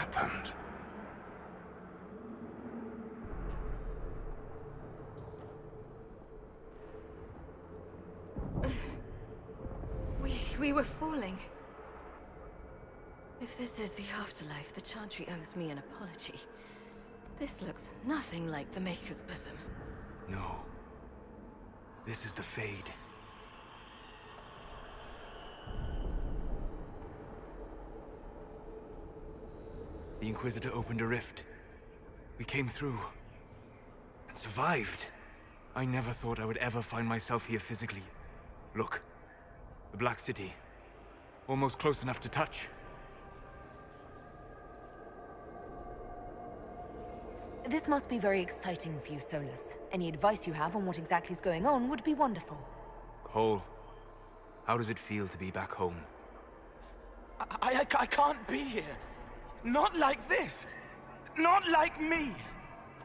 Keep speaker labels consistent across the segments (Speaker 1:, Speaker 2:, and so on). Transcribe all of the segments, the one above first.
Speaker 1: happened?
Speaker 2: We were falling. If this is the afterlife, the Chantry owes me an apology. This looks nothing like the Maker's bosom.
Speaker 3: No. This is the Fade. The Inquisitor opened a rift. We came through. And survived. I never thought I would ever find myself here physically. Look. The Black City. Almost close enough to touch.
Speaker 4: This must be very exciting for you, Solus. Any advice you have on what exactly is going on would be wonderful.
Speaker 3: Cole, how does it feel to be back home?
Speaker 5: I can't be here. Not like this. Not like me.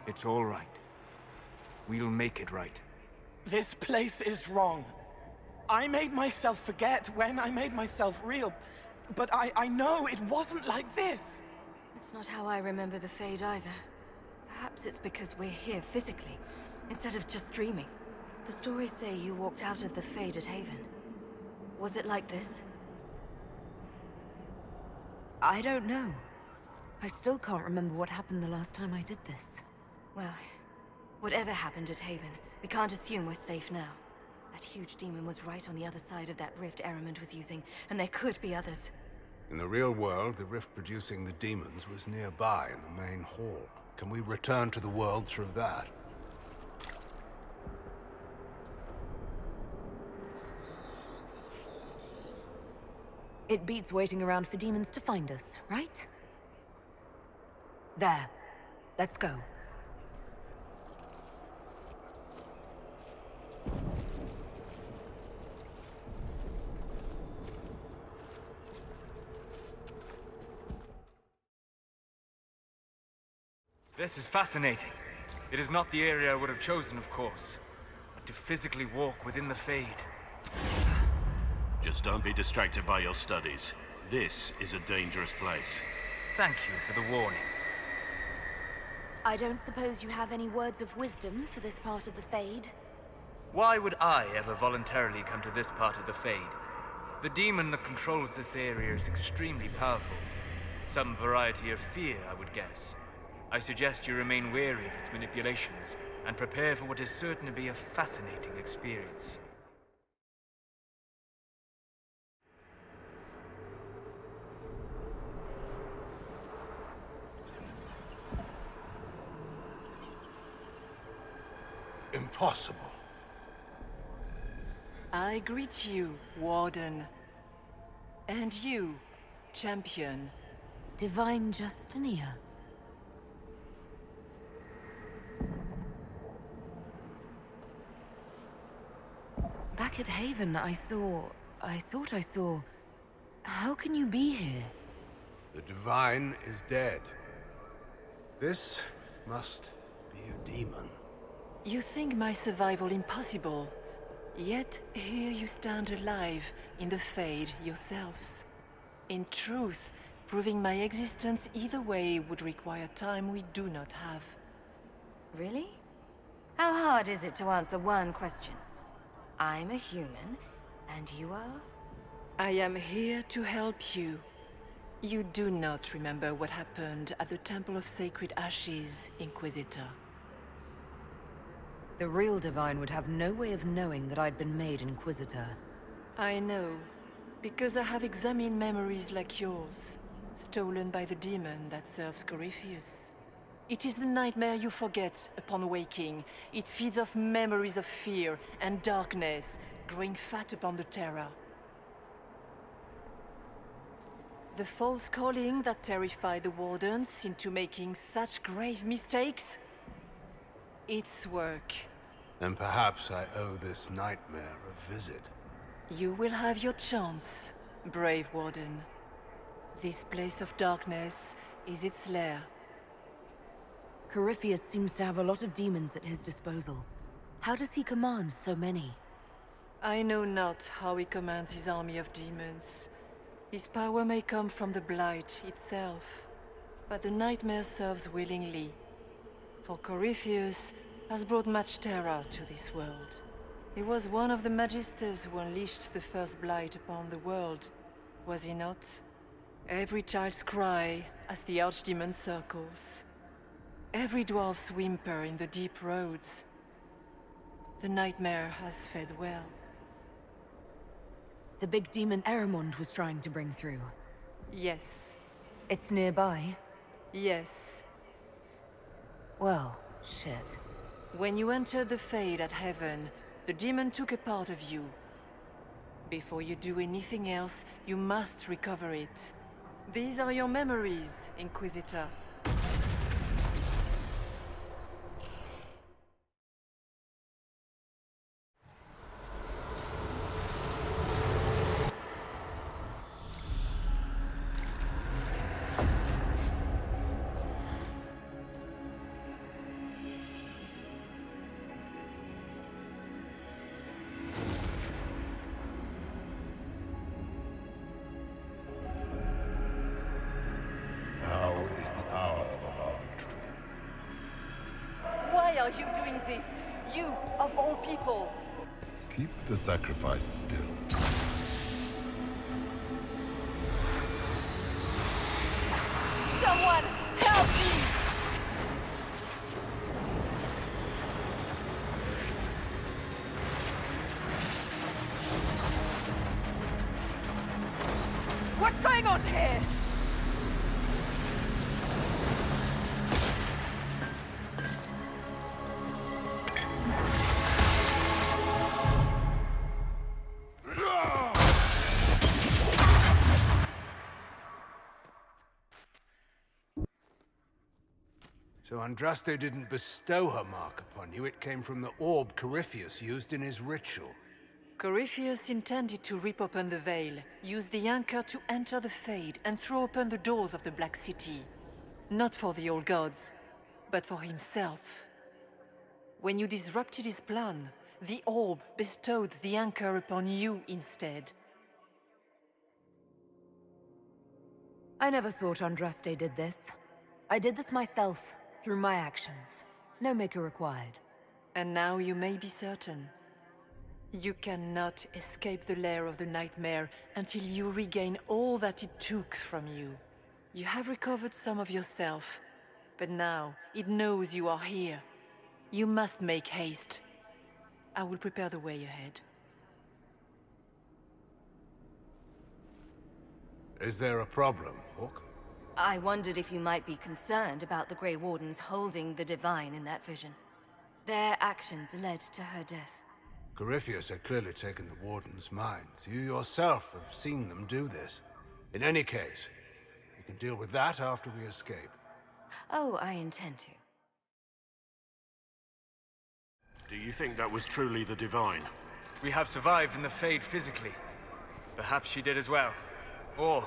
Speaker 3: It's all right. We'll make it right.
Speaker 5: This place is wrong. I made myself forget when I made myself real. But I know it wasn't like this.
Speaker 2: It's not how I remember the Fade either. Perhaps it's because we're here physically, instead of just dreaming. The stories say you walked out of the Fade at Haven. Was it like this?
Speaker 4: I don't know. I still can't remember what happened the last time I did this.
Speaker 2: Well, whatever happened at Haven, we can't assume we're safe now. That huge demon was right on the other side of that rift Eramond was using, and there could be others.
Speaker 1: In the real world, the rift producing the demons was nearby in the main hall. Can we return to the world through that?
Speaker 4: It beats waiting around for demons to find us, right? There. Let's go.
Speaker 3: This is fascinating. It is not the area I would have chosen, of course. But to physically walk within the Fade.
Speaker 6: Just don't be distracted by your studies. This is a dangerous place.
Speaker 3: Thank you for the warning.
Speaker 4: I don't suppose you have any words of wisdom for this part of the Fade?
Speaker 3: Why would I ever voluntarily come to this part of the Fade? The demon that controls this area is extremely powerful. Some variety of fear, I would guess. I suggest you remain wary of its manipulations, and prepare for what is certain to be a fascinating experience.
Speaker 1: Impossible.
Speaker 7: I greet you, Warden. And you, Champion.
Speaker 4: Divine Justinia. Back at Haven, I thought I saw... How can you be here?
Speaker 1: The Divine is dead. This must be a demon.
Speaker 7: You think my survival impossible, yet here you stand alive in the Fade yourselves. In truth, proving my existence either way would require time we do not have.
Speaker 2: Really? How hard is it to answer one question? I'm a human, and you are?
Speaker 7: I am here to help you. You do not remember what happened at the Temple of Sacred Ashes, Inquisitor.
Speaker 4: The real Divine would have no way of knowing that I'd been made Inquisitor.
Speaker 7: I know, because I have examined memories like yours, stolen by the demon that serves Corypheus. It is the nightmare you forget upon waking. It feeds off memories of fear and darkness, growing fat upon the terror. The false calling that terrified the Wardens into making such grave mistakes? Its work.
Speaker 1: And perhaps I owe this nightmare a visit.
Speaker 7: You will have your chance, brave Warden. This place of darkness is its lair.
Speaker 4: Corypheus seems to have a lot of demons at his disposal. How does he command so many?
Speaker 7: I know not how he commands his army of demons. His power may come from the Blight itself. but the nightmare serves willingly. For Corypheus has brought much terror to this world. He was one of the magisters who unleashed the first blight upon the world, was he not? Every child's cry as the archdemon circles. Every dwarf's whimper in the deep roads. The nightmare has fed well.
Speaker 4: The big demon Eramond was trying to bring through.
Speaker 7: Yes.
Speaker 4: It's nearby?
Speaker 7: Yes.
Speaker 4: Well, shit.
Speaker 7: When you entered the Fade at Heaven, the demon took a part of you. Before you do anything else, you must recover it. These are your memories, Inquisitor. Why are you doing this? You, of all people!
Speaker 8: Keep the sacrifice still.
Speaker 7: Someone, help me! What's going on here?
Speaker 1: So Andraste didn't bestow her mark upon you, it came from the orb Corypheus used in his ritual.
Speaker 7: Corypheus intended to rip open the veil, use the anchor to enter the Fade, and throw open the doors of the Black City. Not for the old gods, but for himself. When you disrupted his plan, the orb bestowed the anchor upon you instead.
Speaker 4: I never thought Andraste did this. I did this myself, through my actions. No maker required.
Speaker 7: And now you may be certain. You cannot escape the lair of the nightmare until you regain all that it took from you. You have recovered some of yourself, but now it knows you are here. You must make haste. I will prepare the way ahead.
Speaker 1: Is there a problem, Hawk?
Speaker 2: I wondered if you might be concerned about the Grey Wardens holding the Divine in that vision. Their actions led to her death.
Speaker 1: Corypheus had clearly taken the Warden's minds. You yourself have seen them do this. In any case, we can deal with that after we escape.
Speaker 2: Oh, I intend to.
Speaker 6: Do you think that was truly the Divine?
Speaker 3: We have survived in the Fade physically. Perhaps she did as well. Or,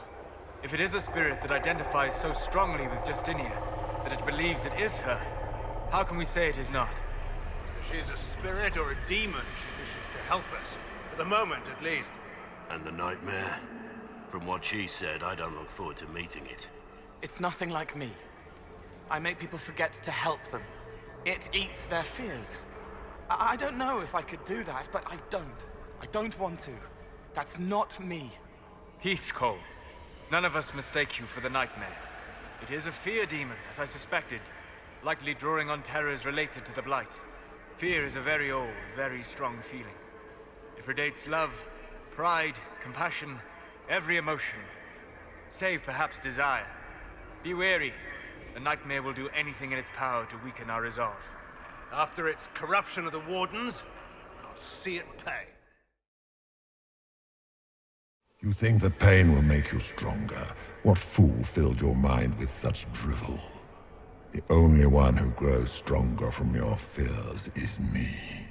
Speaker 3: if it is a spirit that identifies so strongly with Justinia that it believes it is her, how can we say it is not?
Speaker 1: If she's a spirit or a demon, she wishes to help us. For the moment, at least.
Speaker 6: And the nightmare? From what she said, I don't look forward to meeting it.
Speaker 5: It's nothing like me. I make people forget to help them. It eats their fears. I don't know if I could do that, but I don't. I don't want to. That's not me.
Speaker 3: Peace, Cole. None of us mistake you for the nightmare. It is a fear demon, as I suspected, likely drawing on terrors related to the Blight. Fear is a very old, very strong feeling. It predates love, pride, compassion, every emotion, save perhaps desire. Be wary. The nightmare will do anything in its power to weaken our resolve.
Speaker 1: After its corruption of the Wardens, I'll see it pay.
Speaker 8: You think the pain will make you stronger? What fool filled your mind with such drivel? The only one who grows stronger from your fears is me.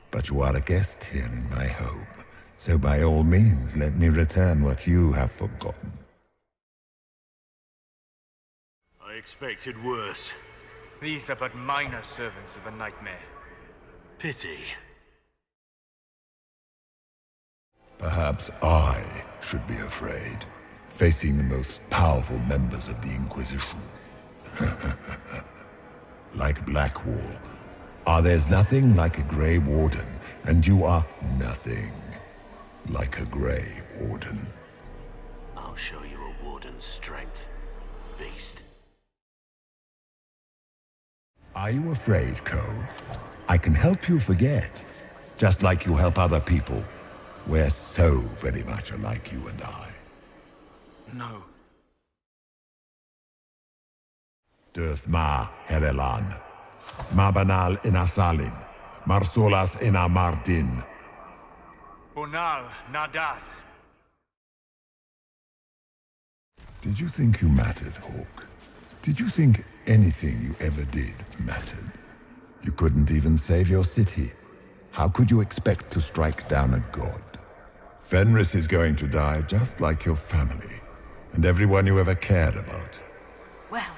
Speaker 8: But you are a guest here in my home, so by all means let me return what you have forgotten.
Speaker 6: I expected worse.
Speaker 3: These are but minor servants of the nightmare.
Speaker 6: Pity.
Speaker 8: Perhaps I should be afraid, facing the most powerful members of the Inquisition. like Blackwall. There's nothing like a Grey Warden, and you are nothing like a Grey Warden.
Speaker 6: I'll show you a warden's strength, beast.
Speaker 8: Are you afraid, Cole? I can help you forget, just like you help other people. We're so very much alike, you and I.
Speaker 5: No.
Speaker 8: Döth ma Herelan, Mabanal inasalin, Marsolas inamardin.
Speaker 3: Bonal nadas.
Speaker 8: Did you think you mattered, Hawk? Did you think anything you ever did mattered? You couldn't even save your city. How could you expect to strike down a god? Fenris is going to die just like your family, and everyone you ever cared about.
Speaker 2: Well,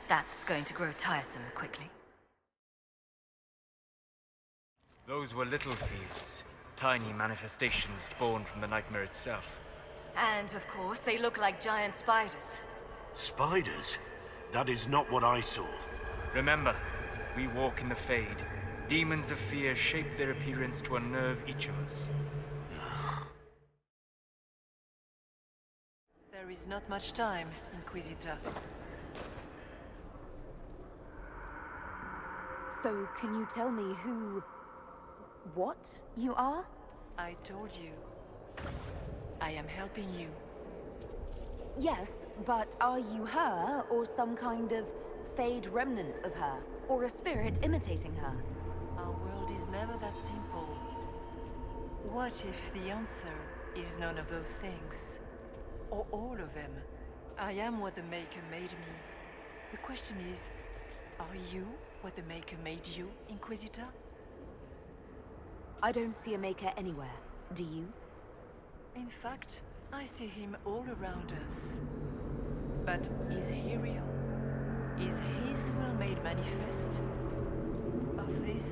Speaker 2: that's going to grow tiresome quickly.
Speaker 3: Those were little fears. Tiny manifestations spawned from the nightmare itself.
Speaker 2: And of course, they look like giant spiders.
Speaker 6: Spiders? That is not what I saw.
Speaker 3: Remember, we walk in the Fade. Demons of fear shape their appearance to unnerve each of us.
Speaker 7: There is not much time, Inquisitor.
Speaker 4: So, can you tell me what you are?
Speaker 7: I told you. I am helping you.
Speaker 4: Yes, but are you her, or some kind of Fade remnant of her? Or a spirit imitating her?
Speaker 7: Our world is never that simple. What if the answer is none of those things? Or all of them? I am what the Maker made me. The question is, are you what the Maker made you, Inquisitor?
Speaker 4: I don't see a Maker anywhere. Do you?
Speaker 7: In fact, I see him all around us. But is he real? Is his will made manifest? Of this,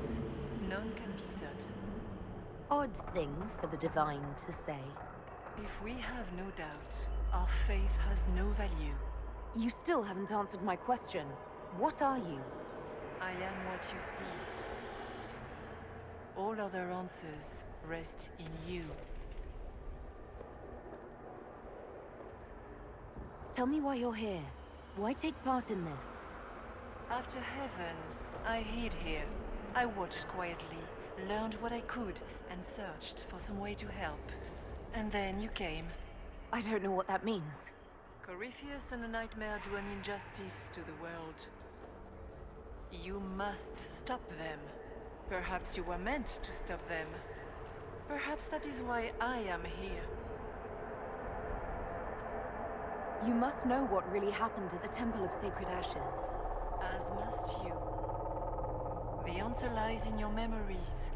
Speaker 7: none can be certain.
Speaker 4: Odd thing for the divine to say.
Speaker 7: If we have no doubt, our faith has no value.
Speaker 4: You still haven't answered my question. What are you?
Speaker 7: I am what you see. All other answers rest in you.
Speaker 4: Tell me why you're here. Why take part in this?
Speaker 7: After heaven, I hid here. I watched quietly, learned what I could, and searched for some way to help. And then you came.
Speaker 4: I don't know what that means.
Speaker 7: Corypheus and the Nightmare do an injustice to the world. You must stop them. Perhaps you were meant to stop them. Perhaps that is why I am here.
Speaker 4: You must know what really happened at the Temple of Sacred Ashes.
Speaker 7: As must you. The answer lies in your memories,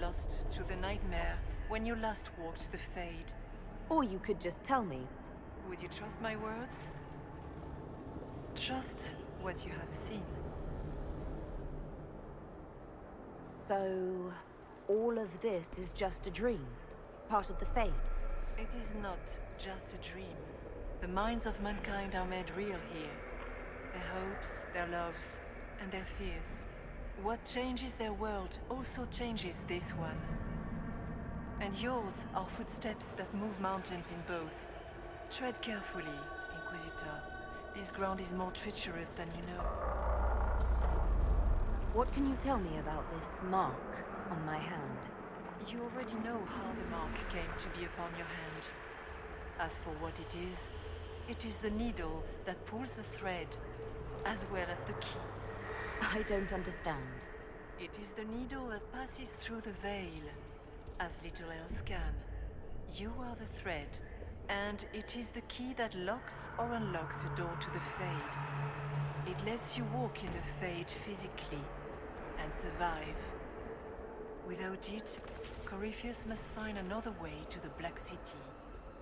Speaker 7: lost to the Nightmare when you last walked the Fade.
Speaker 4: Or you could just tell me.
Speaker 7: Would you trust my words? Trust what you have seen.
Speaker 4: So, all of this is just a dream? Part of the Fade?
Speaker 7: It is not just a dream. The minds of mankind are made real here. Their hopes, their loves, and their fears. What changes their world also changes this one. And yours are footsteps that move mountains in both. Tread carefully, Inquisitor. This ground is more treacherous than you know.
Speaker 4: What can you tell me about this mark on my hand?
Speaker 7: You already know how the mark came to be upon your hand. As for what it is the needle that pulls the thread, as well as the key.
Speaker 4: I don't understand.
Speaker 7: It is the needle that passes through the veil, as little else can. You are the thread, and it is the key that locks or unlocks the door to the Fade. It lets you walk in the Fade physically, and survive. Without it, Corypheus must find another way to the Black City.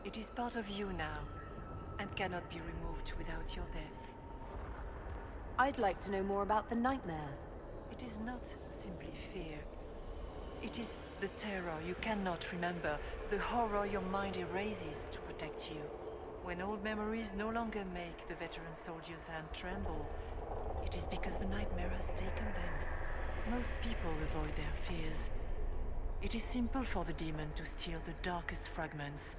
Speaker 7: It is part of you now, and cannot be removed without your death.
Speaker 4: I'd like to know more about the Nightmare.
Speaker 7: It is not simply fear. It is the terror you cannot remember, the horror your mind erases to protect you. When old memories no longer make the veteran soldier's hand tremble, It is because the nightmare has taken them. Most people avoid their fears. It is simple for the demon to steal the darkest fragments.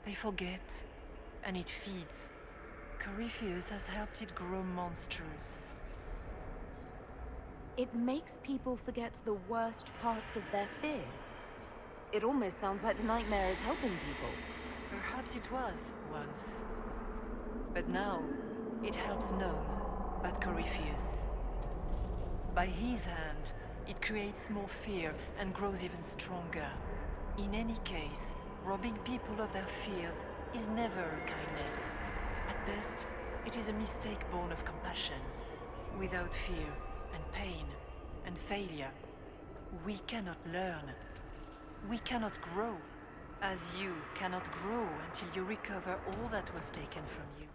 Speaker 7: They forget, and it feeds. Corypheus has helped it grow monstrous.
Speaker 4: It makes people forget the worst parts of their fears. It almost sounds like the nightmare is helping people.
Speaker 7: Perhaps it was, once. But now, it helps none but Corypheus. By his hand, it creates more fear and grows even stronger. In any case, robbing people of their fears is never a kindness. At best, it is a mistake born of compassion. Without fear, and pain, and failure, we cannot learn. We cannot grow, as you cannot grow until you recover all that was taken from you.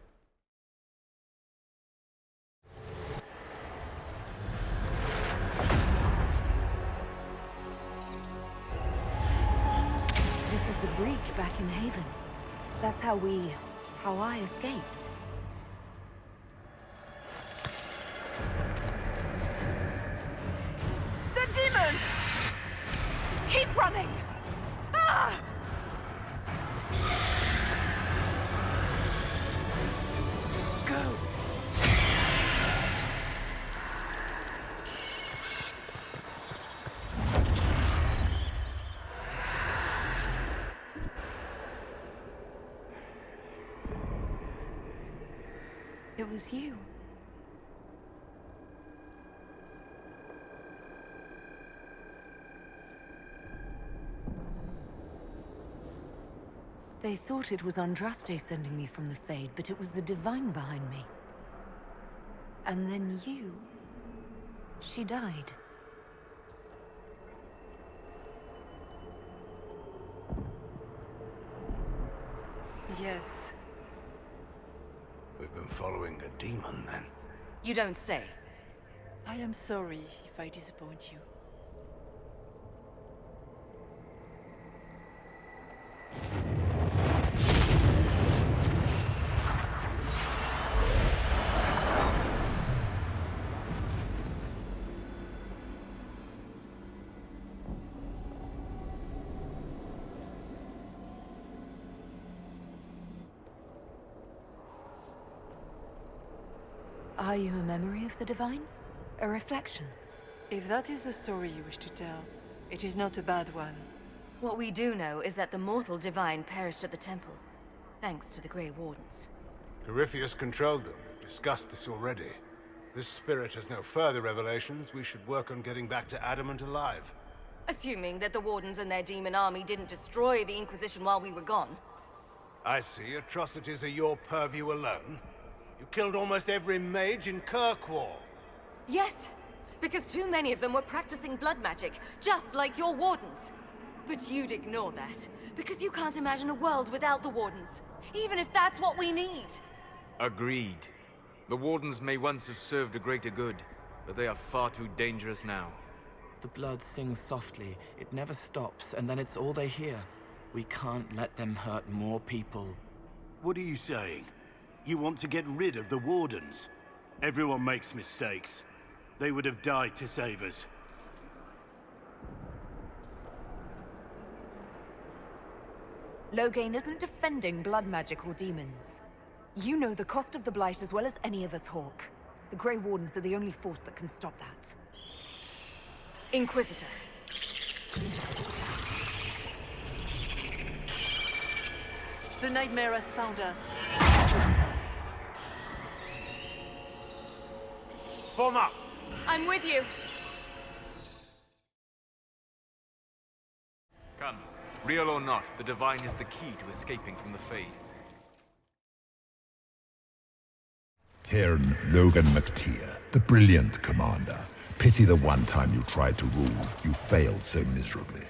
Speaker 4: This is the breach back in Haven. That's how I escaped.
Speaker 7: The demon!
Speaker 4: Keep running! Ah!
Speaker 7: Go!
Speaker 4: It was you. They thought it was Andraste sending me from the Fade, but it was the Divine behind me. And then you... She died.
Speaker 7: Yes.
Speaker 1: We've been following a demon, then.
Speaker 2: You don't say.
Speaker 7: I am sorry if I disappoint you.
Speaker 4: Are you a memory of the Divine? A reflection?
Speaker 7: If that is the story you wish to tell, it is not a bad one.
Speaker 2: What we do know is that the mortal divine perished at the temple, thanks to the Grey Wardens.
Speaker 1: Corypheus controlled them. We've discussed this already. This spirit has no further revelations. We should work on getting back to Adamant alive.
Speaker 2: Assuming that the Wardens and their demon army didn't destroy the Inquisition while we were gone.
Speaker 1: I see. Atrocities are your purview alone. You killed almost every mage in Kirkwoll.
Speaker 2: Yes, because too many of them were practicing blood magic, just like your Wardens. But you'd ignore that, because you can't imagine a world without the Wardens, even if that's what we need.
Speaker 3: Agreed. The Wardens may once have served a greater good, but they are far too dangerous now.
Speaker 5: The blood sings softly, it never stops, and then it's all they hear. We can't let them hurt more people.
Speaker 6: What are you saying? You want to get rid of the Wardens? Everyone makes mistakes. They would have died to save us.
Speaker 4: Loghain isn't defending blood magic or demons. You know the cost of the Blight as well as any of us, Hawk. The Grey Wardens are the only force that can stop that.
Speaker 2: Inquisitor.
Speaker 7: The nightmare has found us.
Speaker 1: Form up!
Speaker 2: I'm with you.
Speaker 3: Come. Real or not, the Divine is the key to escaping from the Fade.
Speaker 8: Cairn Logan McTeer, the brilliant commander. Pity the one time you tried to rule, you failed so miserably.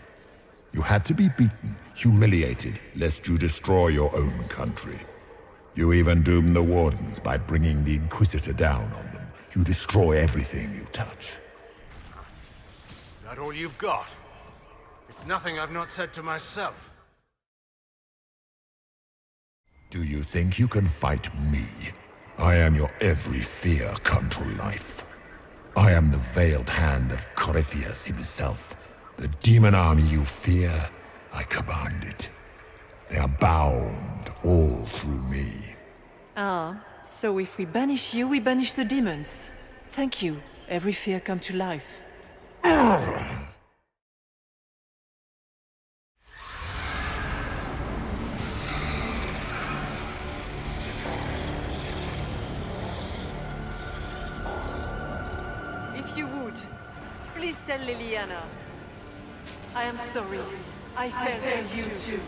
Speaker 8: You had to be beaten, humiliated, lest you destroy your own country. You even doomed the Wardens by bringing the Inquisitor down on them. You destroy everything you touch.
Speaker 1: That all you've got? It's nothing I've not said to myself.
Speaker 8: Do you think you can fight me? I am your every fear come to life. I am the veiled hand of Corypheus himself. The demon army you fear, I command it. They are bound all through me.
Speaker 7: Ah, so if we banish you, we banish the demons. Thank you. Every fear come to life. If you would, please tell Liliana. I am sorry. I fell for you too.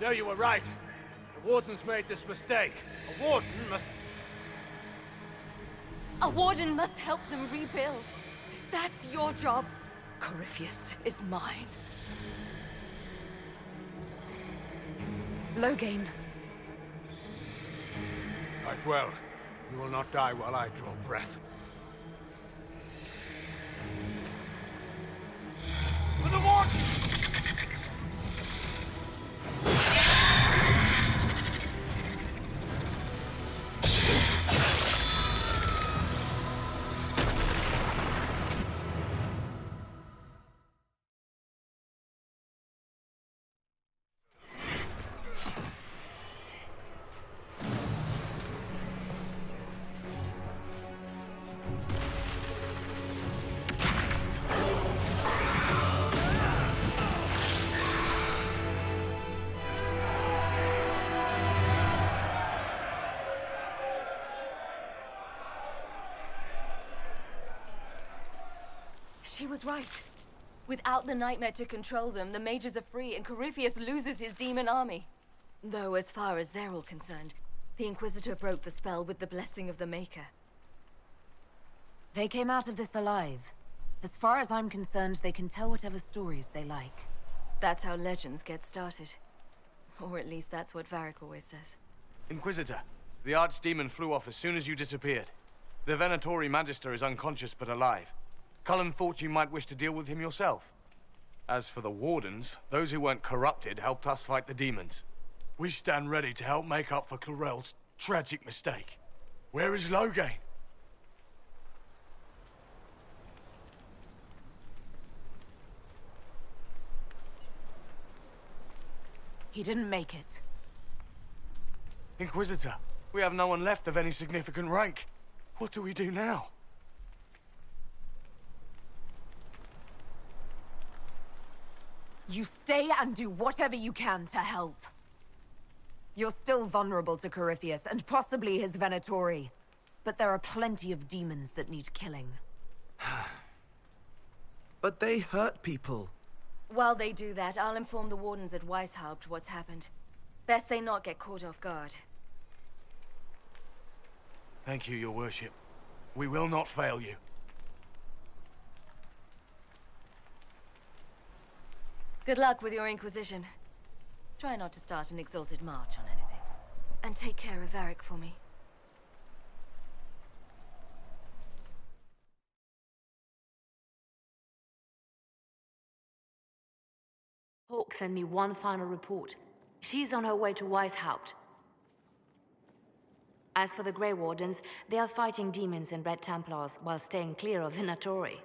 Speaker 1: No, you were right. The Warden's made this mistake. A Warden must...
Speaker 2: A Warden must help them rebuild. That's your job. Corypheus is mine. Loghain.
Speaker 1: Fight well. You will not die while I draw breath. For the Warden!
Speaker 2: She was right. Without the nightmare to control them, the mages are free and Corypheus loses his demon army. Though as far as they're all concerned, the Inquisitor broke the spell with the blessing of the Maker.
Speaker 4: They came out of this alive. As far as I'm concerned, they can tell whatever stories they like.
Speaker 2: That's how legends get started. Or at least that's what Varric always says.
Speaker 3: Inquisitor, the Archdemon flew off as soon as you disappeared. The Venatori Magister is unconscious but alive. Cullen thought you might wish to deal with him yourself. As for the Wardens, those who weren't corrupted helped us fight the demons.
Speaker 6: We stand ready to help make up for Clarel's tragic mistake. Where is Loghain?
Speaker 4: He didn't make it.
Speaker 6: Inquisitor, we have no one left of any significant rank. What do we do now?
Speaker 4: You stay and do whatever you can to help. You're still vulnerable to Corypheus, and possibly his Venatori. But there are plenty of demons that need killing.
Speaker 9: But they hurt people.
Speaker 2: While they do that, I'll inform the Wardens at Weishaupt what's happened. Best they not get caught off guard.
Speaker 6: Thank you, your worship. We will not fail you.
Speaker 2: Good luck with your Inquisition. Try not to start an exalted march on anything. And take care of Varric for me.
Speaker 10: Hawk sent me one final report. She's on her way to Weishaupt. As for the Grey Wardens, they are fighting demons and Red Templars while staying clear of Venatori.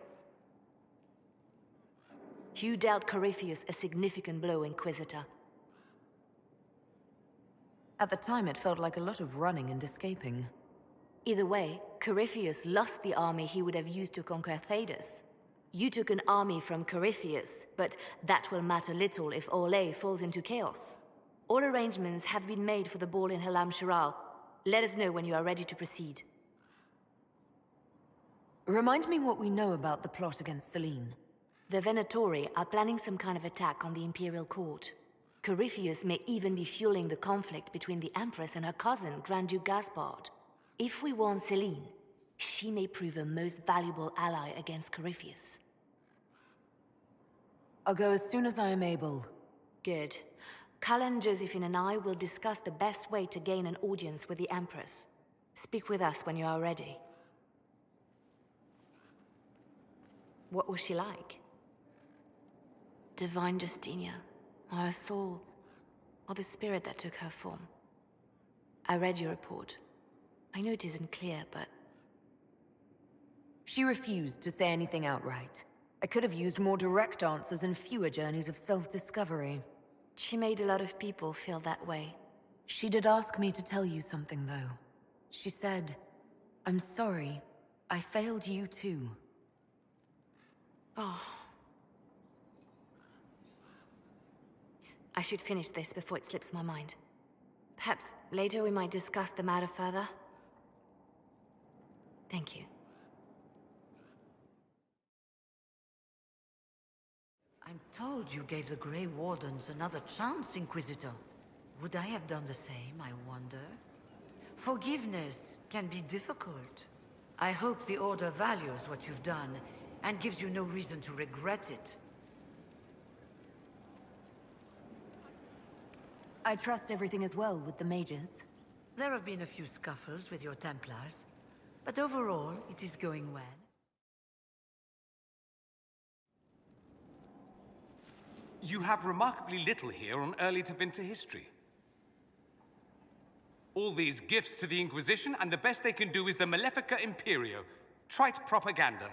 Speaker 10: You dealt Corypheus a significant blow, Inquisitor.
Speaker 4: At the time, it felt like a lot of running and escaping.
Speaker 10: Either way, Corypheus lost the army he would have used to conquer Thedas. You took an army from Corypheus, but that will matter little if Orlais falls into chaos. All arrangements have been made for the ball in Halam Shiral. Let us know when you are ready to proceed.
Speaker 4: Remind me what we know about the plot against Selene.
Speaker 10: The Venatori are planning some kind of attack on the Imperial Court. Corypheus may even be fueling the conflict between the Empress and her cousin, Grand Duke Gaspard. If we warn Selene, she may prove a most valuable ally against Corypheus.
Speaker 4: I'll go as soon as I am able.
Speaker 10: Good. Cullen, Josephine and I will discuss the best way to gain an audience with the Empress. Speak with us when you are ready. What was she like? Divine Justinia, or her soul, or the spirit that took her form. I read your report. I know it isn't clear, but...
Speaker 4: She refused to say anything outright. I could have used more direct answers and fewer journeys of self-discovery.
Speaker 10: She made a lot of people feel that way.
Speaker 4: She did ask me to tell you something, though. She said, "I'm sorry. I failed you too."
Speaker 10: Oh. I should finish this before it slips my mind. Perhaps later we might discuss the matter further. Thank you.
Speaker 11: I'm told you gave the Grey Wardens another chance, Inquisitor. Would I have done the same, I wonder? Forgiveness can be difficult. I hope the Order values what you've done and gives you no reason to regret it.
Speaker 4: I trust everything is well with the mages.
Speaker 11: There have been a few scuffles with your Templars, but overall, it is going well.
Speaker 12: You have remarkably little here on early Tevinter history. All these gifts to the Inquisition, and the best they can do is the Malefica Imperio. Trite propaganda.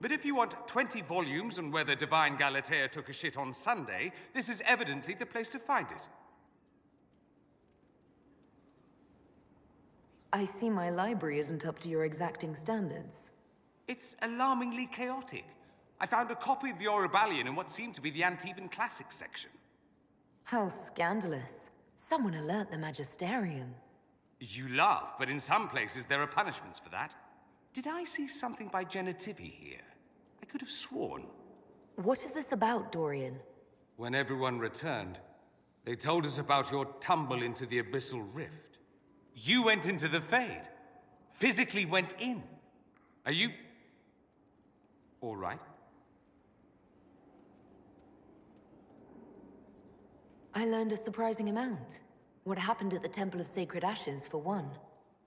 Speaker 12: But if you want 20 volumes on whether Divine Galatea took a shit on Sunday, this is evidently the place to find it.
Speaker 4: I see my library isn't up to your exacting standards.
Speaker 12: It's alarmingly chaotic. I found a copy of the Oribalian in what seemed to be the Antivan Classics section.
Speaker 4: How scandalous. Someone alert the Magisterium.
Speaker 12: You laugh, but in some places there are punishments for that. Did I see something by Genitivi here? I could have sworn.
Speaker 4: What is this about, Dorian?
Speaker 12: When everyone returned, they told us about your tumble into the Abyssal Rift. You went into the Fade. Physically went in. Are you... all right?
Speaker 4: I learned a surprising amount. What happened at the Temple of Sacred Ashes, for one.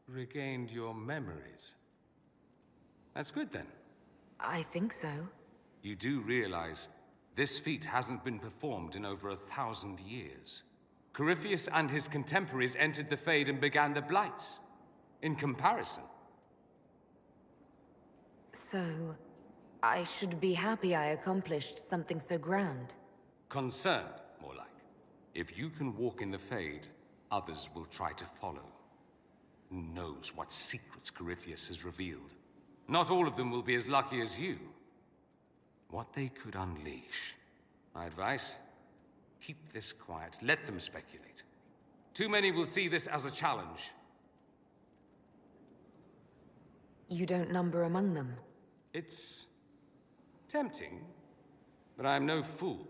Speaker 12: Regained your memories. That's good, then.
Speaker 4: I think so.
Speaker 12: You do realize this feat hasn't been performed in over 1,000 years. Corypheus and his contemporaries entered the Fade and began the Blights. In comparison.
Speaker 4: So... I should be happy I accomplished something so grand.
Speaker 12: Concerned, more like. If you can walk in the Fade, others will try to follow. Who knows what secrets Corypheus has revealed? Not all of them will be as lucky as you. What they could unleash. My advice? Keep this quiet. Let them speculate. Too many will see this as a challenge.
Speaker 4: You don't number among them.
Speaker 12: It's... tempting, but I'm no fool.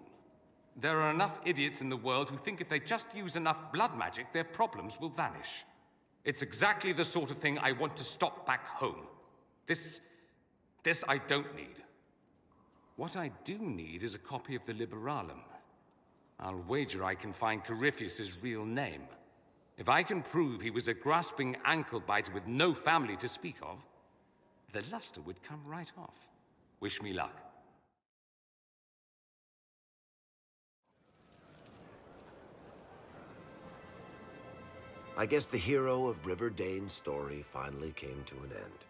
Speaker 12: There are enough idiots in the world who think if they just use enough blood magic, their problems will vanish. It's exactly the sort of thing I want to stop back home. This I don't need. What I do need is a copy of the Liberalum. I'll wager I can find Corypheus's real name. If I can prove he was a grasping ankle-biter with no family to speak of, the luster would come right off. Wish me luck.
Speaker 13: I guess the hero of River Dane's story finally came to an end.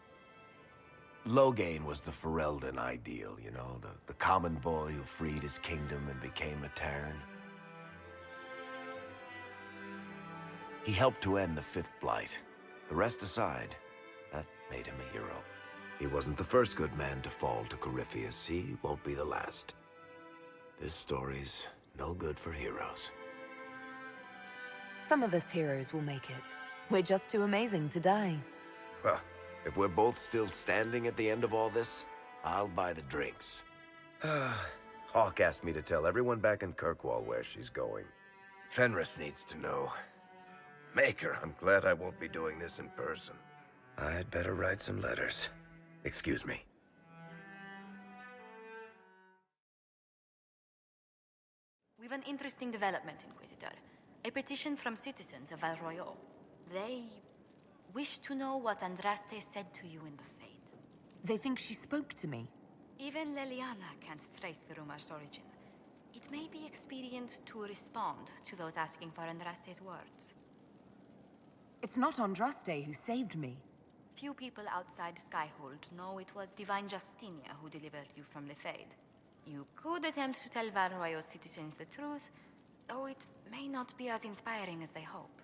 Speaker 13: Loghain was the Ferelden ideal, you know, the common boy who freed his kingdom and became a Terran. He helped to end the Fifth Blight. The rest aside, that made him a hero. He wasn't the first good man to fall to Corypheus. He won't be the last. This story's no good for heroes.
Speaker 4: Some of us heroes will make it. We're just too amazing to die.
Speaker 13: Well, if we're both still standing at the end of all this, I'll buy the drinks. Hawk asked me to tell everyone back in Kirkwall where she's going. Fenris needs to know. Maker, I'm glad I won't be doing this in person. I'd better write some letters. Excuse me.
Speaker 2: We've an interesting development, Inquisitor. A petition from citizens of Val Royal. They wish to know what Andraste said to you in the Fade.
Speaker 4: They think she spoke to me.
Speaker 2: Even Leliana can't trace the rumor's origin. It may be expedient to respond to those asking for Andraste's words.
Speaker 4: It's not Andraste who saved me.
Speaker 2: Few people outside Skyhold know it was Divine Justinia who delivered you from the Fade. You could attempt to tell Val Royal citizens the truth, though it may not be as inspiring as they hope.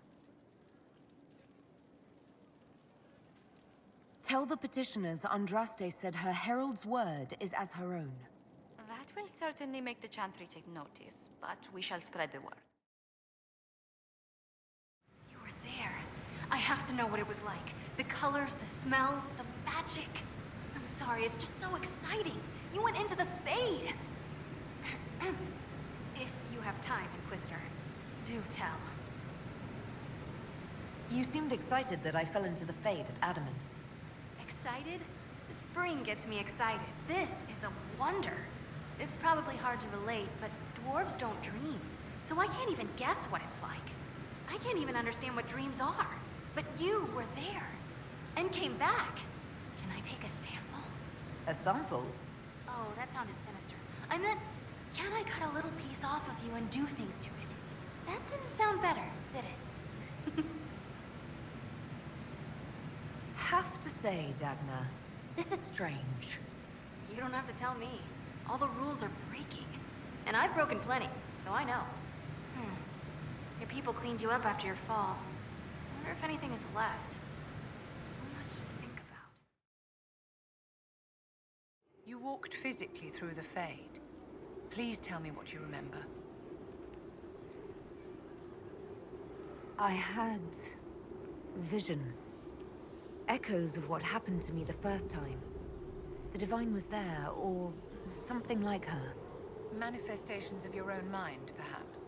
Speaker 4: Tell the petitioners Andraste said her herald's word is as her own.
Speaker 2: That will certainly make the Chantry take notice, but we shall spread the word. You were there. I have to know what it was like. The colors, the smells, the magic. I'm sorry, it's just so exciting. You went into the Fade. If you have time, Inquisitor, do tell.
Speaker 4: You seemed excited that I fell into the Fade at Adamant.
Speaker 2: Excited? The spring gets me excited. This is a wonder. It's probably hard to relate, but dwarves don't dream. So I can't even guess what it's like. I can't even understand what dreams are. But you were there. And came back. Can I take a sample?
Speaker 4: A sample?
Speaker 2: Oh, that sounded sinister. I meant, can I cut a little piece off of you and do things to it? That didn't sound better, did it?
Speaker 4: Have to say, Dagna, this is strange.
Speaker 2: You don't have to tell me. All the rules are breaking. And I've broken plenty, so I know. Your people cleaned you up after your fall. I wonder if anything is left. So much to think about.
Speaker 14: You walked physically through the Fade. Please tell me what you remember.
Speaker 4: I had visions. Echoes of what happened to me the first time. The Divine was there, or something like her.
Speaker 14: Manifestations of your own mind, perhaps?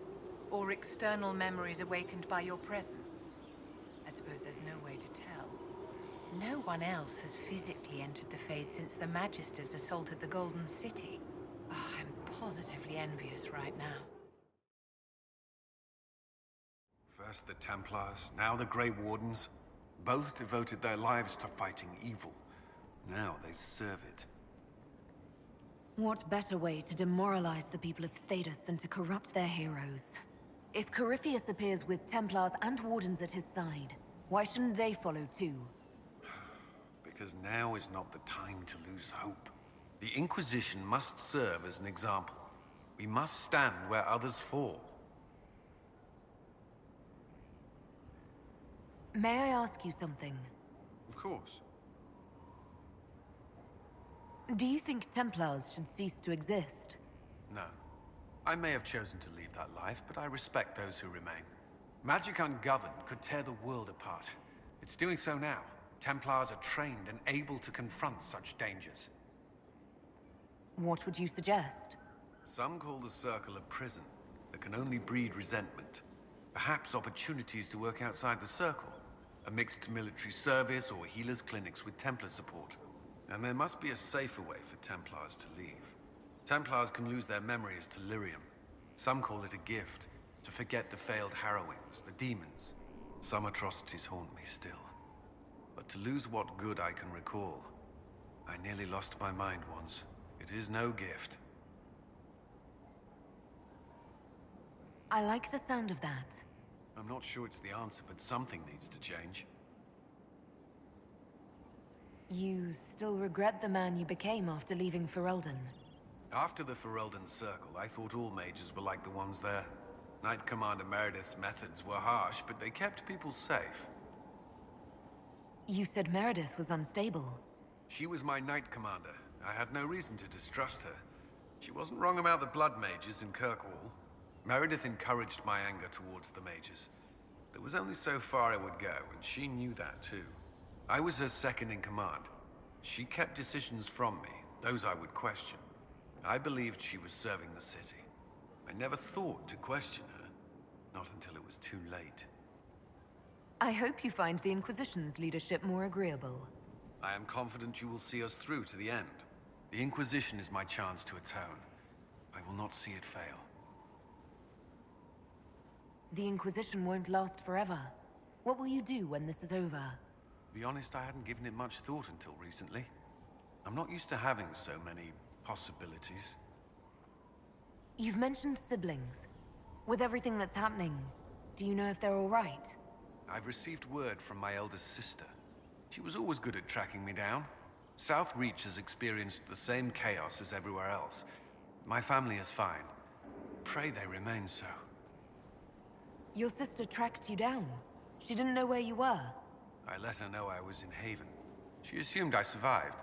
Speaker 14: Or external memories awakened by your presence? I suppose there's no way to tell. No one else has physically entered the Fade since the Magisters assaulted the Golden City. Oh, I'm positively envious right now.
Speaker 12: First the Templars, now the Grey Wardens. Both devoted their lives to fighting evil. Now they serve it.
Speaker 4: What better way to demoralize the people of Thedas than to corrupt their heroes? If Corypheus appears with Templars and Wardens at his side, why shouldn't they follow too?
Speaker 12: Because now is not the time to lose hope. The Inquisition must serve as an example. We must stand where others fall.
Speaker 4: May I ask you something?
Speaker 12: Of course.
Speaker 4: Do you think Templars should cease to exist?
Speaker 12: No. I may have chosen to leave that life, but I respect those who remain. Magic ungoverned could tear the world apart. It's doing so now. Templars are trained and able to confront such dangers.
Speaker 4: What would you suggest?
Speaker 12: Some call the Circle a prison that can only breed resentment. Perhaps opportunities to work outside the Circle. A mixed military service or healers' clinics with Templar support. And there must be a safer way for Templars to leave. Templars can lose their memories to lyrium. Some call it a gift, to forget the failed harrowings, the demons. Some atrocities haunt me still. But to lose what good I can recall, I nearly lost my mind once. It is no gift.
Speaker 4: I like the sound of that.
Speaker 12: I'm not sure it's the answer, but something needs to change.
Speaker 4: You still regret the man you became after leaving Ferelden?
Speaker 12: After the Ferelden Circle, I thought all mages were like the ones there. Knight Commander Meredith's methods were harsh, but they kept people safe.
Speaker 4: You said Meredith was unstable.
Speaker 15: She was my knight commander. I had no reason to distrust her. She wasn't wrong about the blood mages in Kirkwall. Meredith encouraged my anger towards the mages. There was only so far I would go, and she knew that too. I was her second in command. She kept decisions from me, those I would question. I believed she was serving the city. I never thought to question her, not until it was too late.
Speaker 4: I hope you find the Inquisition's leadership more agreeable.
Speaker 15: I am confident you will see us through to the end. The Inquisition is my chance to atone. I will not see it fail.
Speaker 4: The Inquisition won't last forever. What will you do when this is over?
Speaker 15: To be honest, I hadn't given it much thought until recently. I'm not used to having so many possibilities.
Speaker 4: You've mentioned siblings. With everything that's happening, do you know if they're all right?
Speaker 15: I've received word from my eldest sister. She was always good at tracking me down. South Reach has experienced the same chaos as everywhere else. My family is fine. Pray they remain so.
Speaker 4: Your sister tracked you down. She didn't know where you were.
Speaker 15: I let her know I was in Haven. She assumed I survived.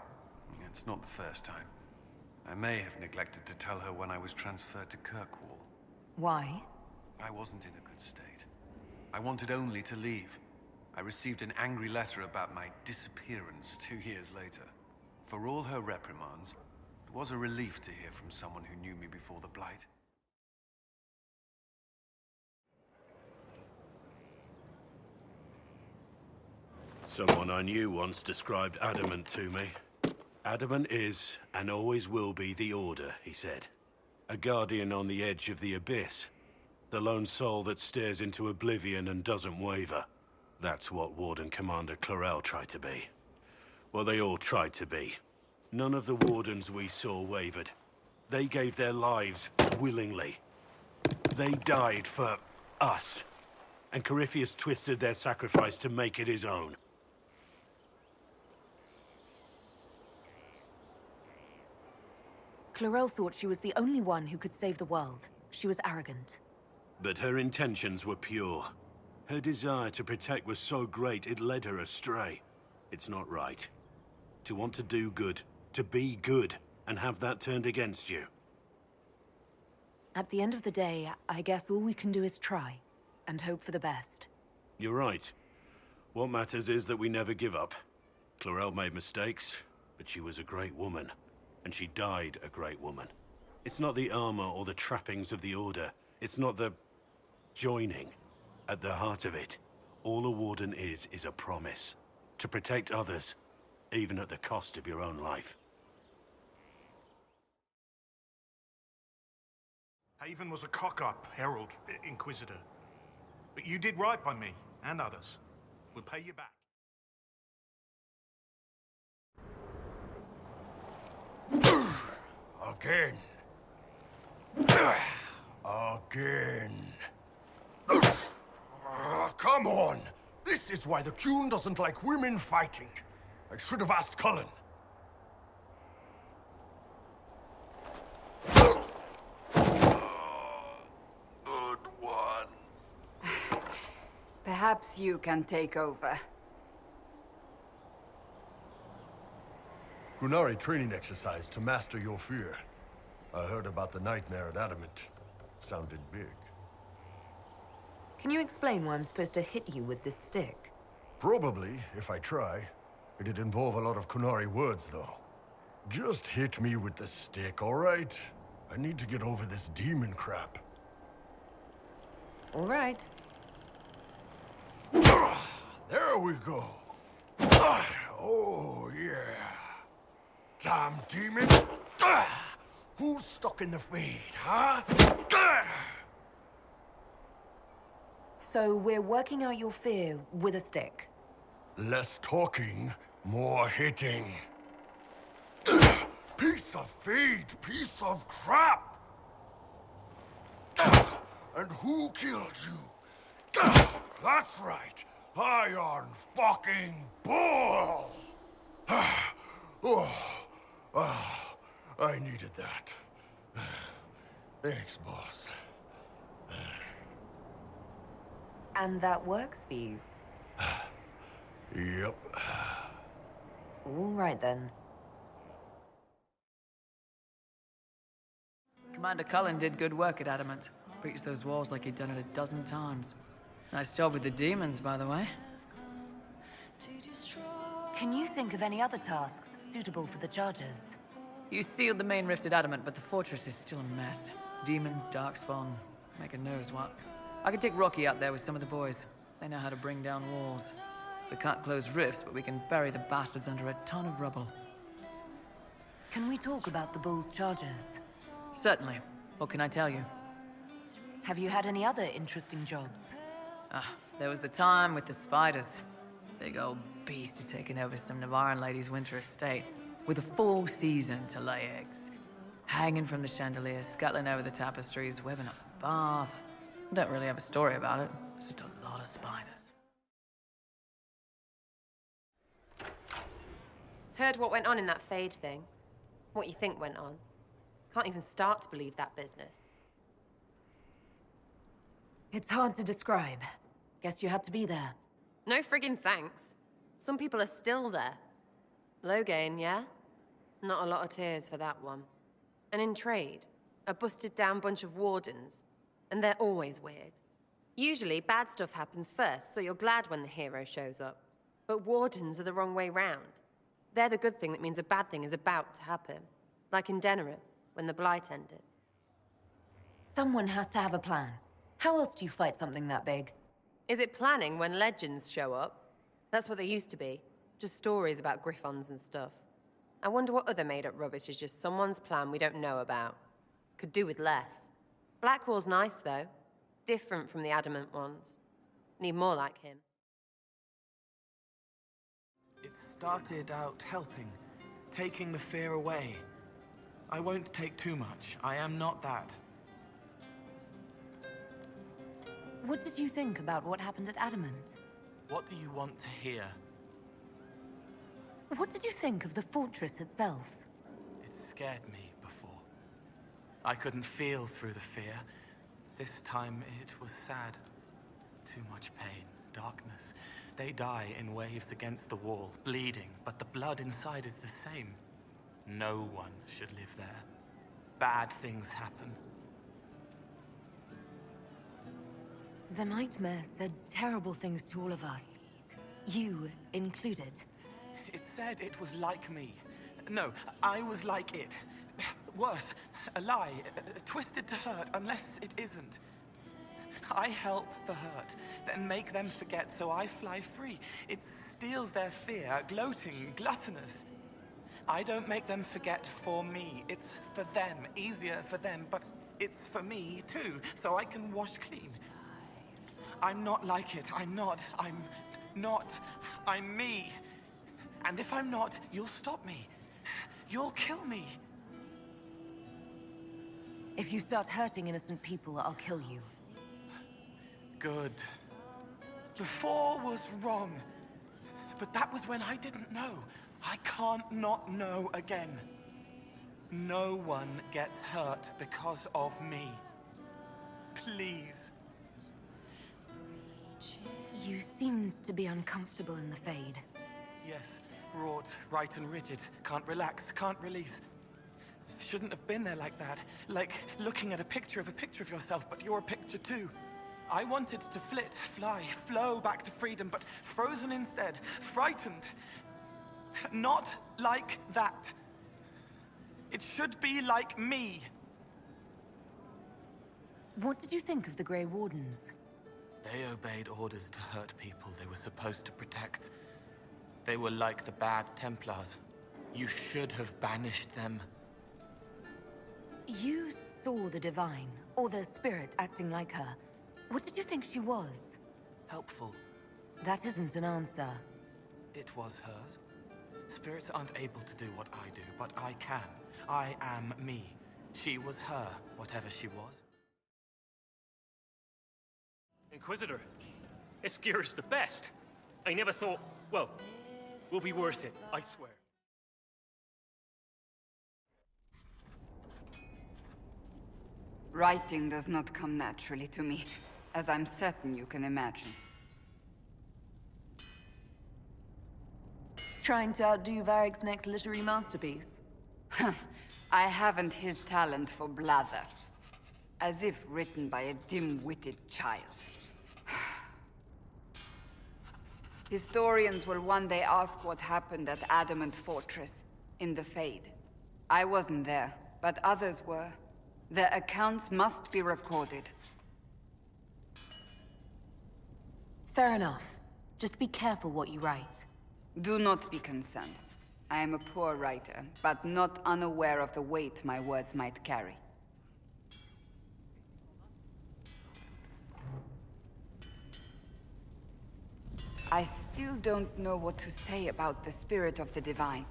Speaker 15: It's not the first time. I may have neglected to tell her when I was transferred to Kirkwall.
Speaker 4: Why?
Speaker 15: I wasn't in a good state. I wanted only to leave. I received an angry letter about my disappearance 2 years later. For all her reprimands, it was a relief to hear from someone who knew me before the Blight.
Speaker 6: Someone I knew once described Adamant to me. Adamant is, and always will be, the Order, he said. A guardian on the edge of the abyss. The lone soul that stares into oblivion and doesn't waver. That's what Warden Commander Clarel tried to be. Well, they all tried to be. None of the Wardens we saw wavered. They gave their lives willingly. They died for us. And Corypheus twisted their sacrifice to make it his own.
Speaker 4: Clarel thought she was the only one who could save the world. She was arrogant.
Speaker 6: But her intentions were pure. Her desire to protect was so great it led her astray. It's not right. To want to do good, to be good, and have that turned against you.
Speaker 4: At the end of the day, I guess all we can do is try, and hope for the best.
Speaker 6: You're right. What matters is that we never give up. Clarel made mistakes, but she was a great woman. And she died a great woman. It's not the armor or the trappings of the Order. It's not the joining. At the heart of it, all a Warden is a promise. To protect others, even at the cost of your own life.
Speaker 16: Haven was a cock-up, Herald, Inquisitor. But you did right by me, and others. We'll pay you back.
Speaker 17: Again. Again. Come on! This is why the Qun doesn't like women fighting. I should have asked Cullen.
Speaker 18: Good one.
Speaker 19: Perhaps you can take over.
Speaker 17: Qunari training exercise to master your fear. I heard about the nightmare at Adamant. Sounded big.
Speaker 4: Can you explain why I'm supposed to hit you with this stick?
Speaker 17: Probably, if I try. It'd involve a lot of Qunari words, though. Just hit me with the stick, all right? I need to get over this demon crap.
Speaker 4: All right.
Speaker 17: There we go. Oh, yeah. Damn demon! Who's stuck in the fade, huh?
Speaker 4: So we're working out your fear with a stick.
Speaker 17: Less talking, more hitting. Piece of feed, piece of crap! And who killed you? That's right, Iron fucking Bull! I needed that. Thanks, boss.
Speaker 4: And that works for you?
Speaker 17: Yep.
Speaker 4: All right then.
Speaker 20: Commander Cullen did good work at Adamant. Breached those walls like he'd done it a dozen times. Nice job with the demons, by the way.
Speaker 4: Can you think of any other tasks suitable for the Chargers?
Speaker 20: You sealed the main rift at Adamant, but the fortress is still a mess. Demons, darkspawn, making knows what. I could take Rocky out there with some of the boys. They know how to bring down walls. We can't close rifts, but we can bury the bastards under a ton of rubble.
Speaker 4: Can we talk about the Bull's Chargers?
Speaker 20: Certainly. What can I tell you?
Speaker 4: Have you had any other interesting jobs?
Speaker 20: There was the time with the spiders. Big old beast had taken over some Navarran lady's winter estate, with a full season to lay eggs. Hanging from the chandeliers, scuttling over the tapestries, webbing up a bath. Don't really have a story about it. It's just a lot of spiders.
Speaker 21: Heard what went on in that Fade thing. What you think went on. Can't even start to believe that business.
Speaker 4: It's hard to describe. Guess you had to be there.
Speaker 21: No friggin' thanks. Some people are still there. Logain, yeah? Not a lot of tears for that one. And in trade, a busted down bunch of wardens. And they're always weird. Usually, bad stuff happens first, so you're glad when the hero shows up. But wardens are the wrong way round. They're the good thing that means a bad thing is about to happen. Like in Denerim, when the Blight ended.
Speaker 4: Someone has to have a plan. How else do you fight something that big?
Speaker 21: Is it planning when legends show up? That's what they used to be. Just stories about griffons and stuff. I wonder what other made-up rubbish is just someone's plan we don't know about. Could do with less. Blackwall's nice, though. Different from the Adamant ones. Need more like him.
Speaker 5: It started out helping, taking the fear away. I won't take too much. I am not that.
Speaker 4: What did you think about what happened at Adamant?
Speaker 5: What do you want to hear?
Speaker 4: What did you think of the fortress itself?
Speaker 5: It scared me before. I couldn't feel through the fear. This time it was sad. Too much pain, darkness. They die in waves against the wall, bleeding, but the blood inside is the same. No one should live there. Bad things happen.
Speaker 4: The nightmare said terrible things to all of us. You included.
Speaker 5: It said it was like me. No, I was like it. Worse, a lie, twisted to hurt, unless it isn't. I help the hurt, then make them forget, so I fly free. It steals their fear, gloating, gluttonous. I don't make them forget for me. It's for them, easier for them, but it's for me too, so I can wash clean. I'm not like it. I'm not. I'm me. And if I'm not, you'll stop me. You'll kill me.
Speaker 4: If you start hurting innocent people, I'll kill you.
Speaker 5: Good. Before was wrong. But that was when I didn't know. I can't not know again. No one gets hurt because of me. Please.
Speaker 4: You seemed to be uncomfortable in the Fade.
Speaker 5: Yes, wrought, right and rigid. Can't relax, can't release. Shouldn't have been there like that. Like looking at a picture of yourself, but you're a picture too. I wanted to flit, fly, flow back to freedom, but frozen instead, frightened. Not like that. It should be like me.
Speaker 4: What did you think of the Grey Wardens?
Speaker 5: They obeyed orders to hurt people they were supposed to protect. They were like the bad Templars. You should have banished them.
Speaker 4: You saw the Divine, or the Spirit acting like her. What did you think she was?
Speaker 5: Helpful.
Speaker 4: That isn't an answer.
Speaker 5: It was hers. Spirits aren't able to do what I do, but I can. I am me. She was her, whatever she was.
Speaker 22: Inquisitor, this gear is the best. I never thought, well, will be worth it, I swear.
Speaker 19: Writing does not come naturally to me, as I'm certain you can imagine.
Speaker 4: Trying to outdo Varric's next literary masterpiece?
Speaker 19: I haven't his talent for blather. As if written by a dim-witted child. Historians will one day ask what happened at Adamant Fortress, in the Fade. I wasn't there, but others were. Their accounts must be recorded.
Speaker 4: Fair enough. Just be careful what you write.
Speaker 19: Do not be concerned. I am a poor writer, but not unaware of the weight my words might carry. I still don't know what to say about the spirit of the divine.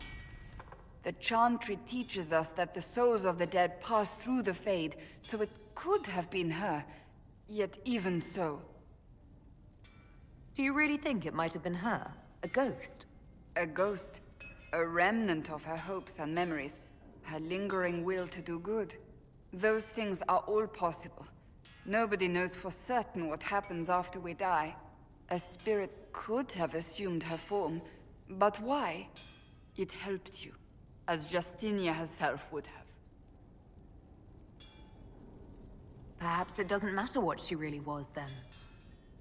Speaker 19: The Chantry teaches us that the souls of the dead pass through the Fade, so it could have been her. Yet even so...
Speaker 4: Do you really think it might have been her? A ghost?
Speaker 19: A ghost. A remnant of her hopes and memories. Her lingering will to do good. Those things are all possible. Nobody knows for certain what happens after we die. A spirit could have assumed her form, but why? It helped you, as Justinia herself would have.
Speaker 4: Perhaps it doesn't matter what she really was, then.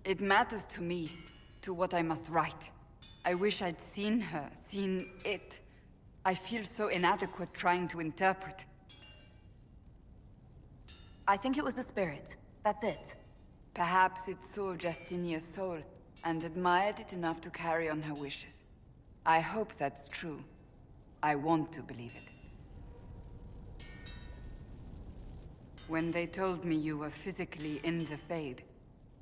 Speaker 19: It matters to me, to what I must write. I wish I'd seen her, seen it. I feel so inadequate trying to interpret.
Speaker 4: I think it was the spirit. That's it.
Speaker 19: Perhaps it saw Justinia's soul, and admired it enough to carry on her wishes. I hope that's true. I want to believe it. When they told me you were physically in the Fade,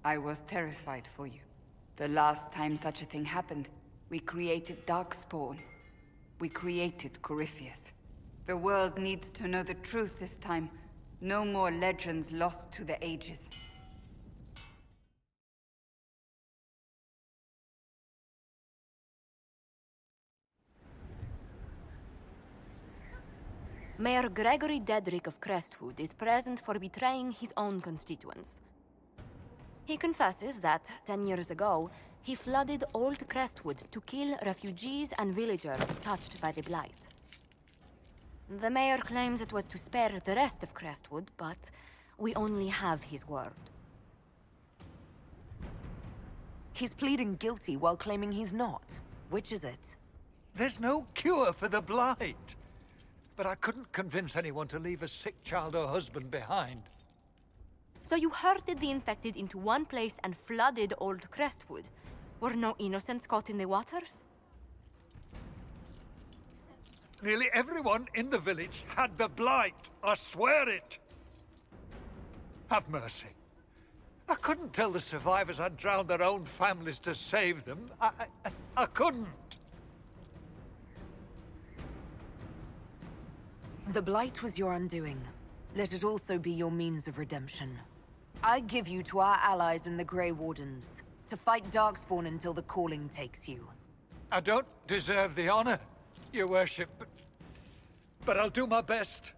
Speaker 19: I was terrified for you. The last time such a thing happened, we created Darkspawn. We created Corypheus. The world needs to know the truth this time. No more legends lost to the ages.
Speaker 2: Mayor Gregory Dedrick of Crestwood is present for betraying his own constituents. He confesses that, 10 years ago, he flooded Old Crestwood to kill refugees and villagers touched by the Blight. The mayor claims it was to spare the rest of Crestwood, but we only have his word.
Speaker 4: He's pleading guilty while claiming he's not. Which is it?
Speaker 7: There's no cure for the Blight. But I couldn't convince anyone to leave a sick child or husband behind.
Speaker 2: So you herded the infected into one place and flooded Old Crestwood. Were no innocents caught in the waters?
Speaker 7: Nearly everyone in the village had the Blight. I swear it. Have mercy. I couldn't tell the survivors I'd drowned their own families to save them. I couldn't.
Speaker 4: The Blight was your undoing. Let it also be your means of redemption. I give you to our allies in the Grey Wardens, to fight Darkspawn until the calling takes you.
Speaker 7: I don't deserve the honor, Your Worship, but I'll do my best.